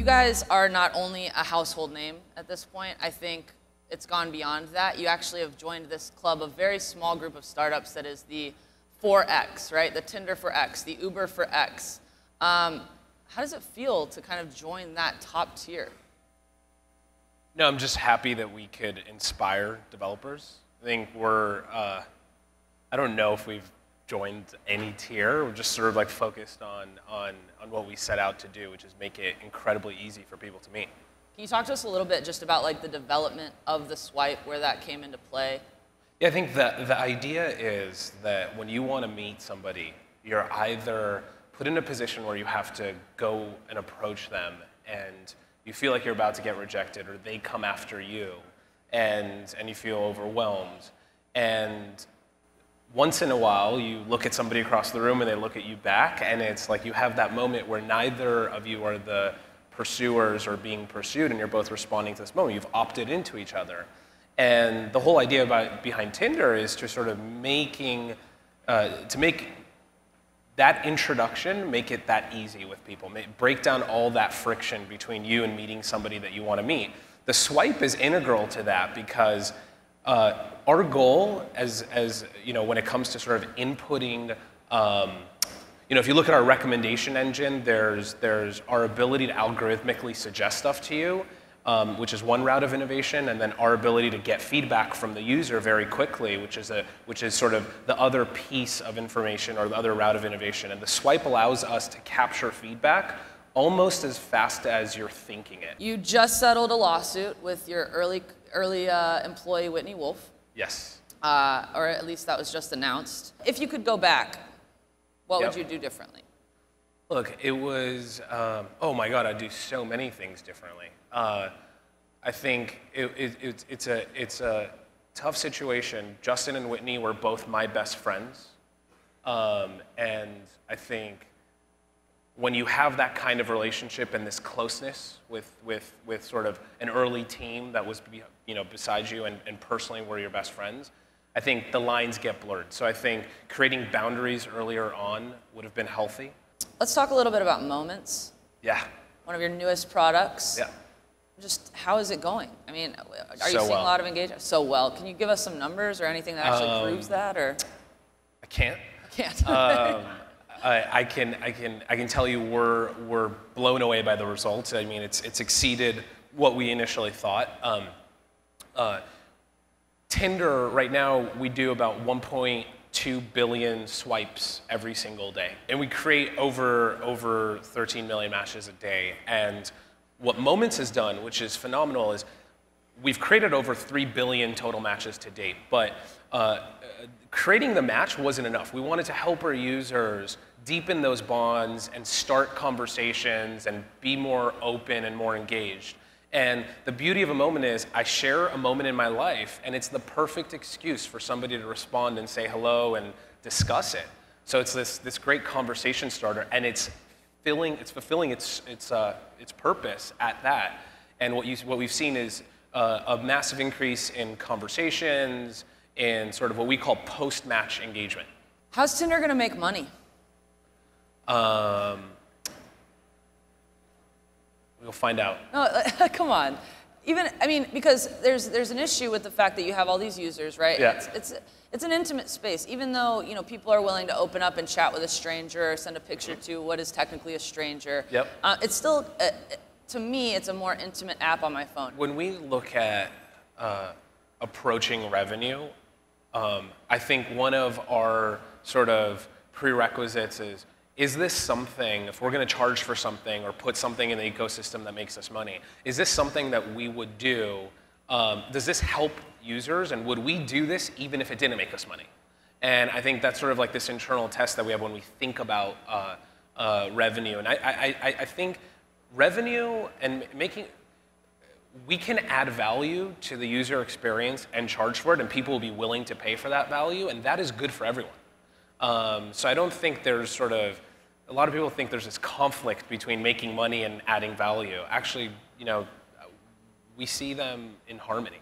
You guys are not only a household name at this point, I think it's gone beyond that. You actually have joined this club, a very small group of startups that is the 4X, right? The Tinder for X, the Uber for X. How does it feel to kind of join that top tier? No, I'm just happy that we could inspire developers. I think we're, I don't know if we've joined any tier. We're just sort of like focused on what we set out to do, which is make it incredibly easy for people to meet. Can you talk to us a little bit just about like the development of the swipe, where that came into play? Yeah, I think the idea is that when you want to meet somebody, you're either put in a position where you have to go and approach them and you feel like you're about to get rejected, or they come after you and you feel overwhelmed. And once in a while, you look at somebody across the room and they look at you back, and it's like you have that moment where neither of you are the pursuers or being pursued, and you're both responding to this moment. You've opted into each other. And the whole idea behind Tinder is to sort of make that introduction, make it that easy with people. Break down all that friction between you and meeting somebody that you want to meet. The swipe is integral to that because our goal, as you know, when it comes to sort of inputting, you know, if you look at our recommendation engine, there's our ability to algorithmically suggest stuff to you, which is one route of innovation, and then our ability to get feedback from the user very quickly, which is sort of the other piece of information or the other route of innovation. And the swipe allows us to capture feedback almost as fast as you're thinking it. You just settled a lawsuit with your early employee, Whitney Wolf. Yes. Or at least that was just announced. If you could go back, what would you do differently? Look, it was, oh my God, I'd do so many things differently. I think it's a tough situation. Justin and Whitney were both my best friends. And I think when you have that kind of relationship and this closeness with sort of an early team that was, you know, beside you and personally were your best friends, I think the lines get blurred. So I think creating boundaries earlier on would have been healthy. Let's talk a little bit about Moments. Yeah. One of your newest products. Yeah. Just how is it going? I mean, are you So seeing well. a lot of engagement? So well. Can you give us some numbers or anything that actually proves that? Or I can't. I can't. I can tell you we're blown away by the results. I mean, it's exceeded what we initially thought. Tinder right now, we do about 1.2 billion swipes every single day, and we create over 13 million matches a day. And what Moments has done, which is phenomenal, is we've created over 3 billion total matches to date. But creating the match wasn't enough. We wanted to help our users deepen those bonds and start conversations and be more open and more engaged. And the beauty of a moment is I share a moment in my life, and it's the perfect excuse for somebody to respond and say hello and discuss it. So it's this great conversation starter, and it's fulfilling its purpose at that. And what we've seen is a massive increase in conversations and sort of what we call post-match engagement. How's Tinder going to make money? We'll find out. No, come on. I mean, because there's an issue with the fact that you have all these users, right? Yeah. It's an intimate space. Even though, you know, people are willing to open up and chat with a stranger or send a picture to what is technically a stranger. Yep. It's still, to me, it's a more intimate app on my phone. When we look at approaching revenue, I think one of our sort of prerequisites is this something, if we're going to charge for something or put something in the ecosystem that makes us money, is this something that we would do? Does this help users, and would we do this even if it didn't make us money? And I think that's sort of like this internal test that we have when we think about revenue. And I think revenue and we can add value to the user experience and charge for it, and people will be willing to pay for that value, and that is good for everyone. So I don't think there's sort of, a lot of people think there's this conflict between making money and adding value. Actually, you know, we see them in harmony.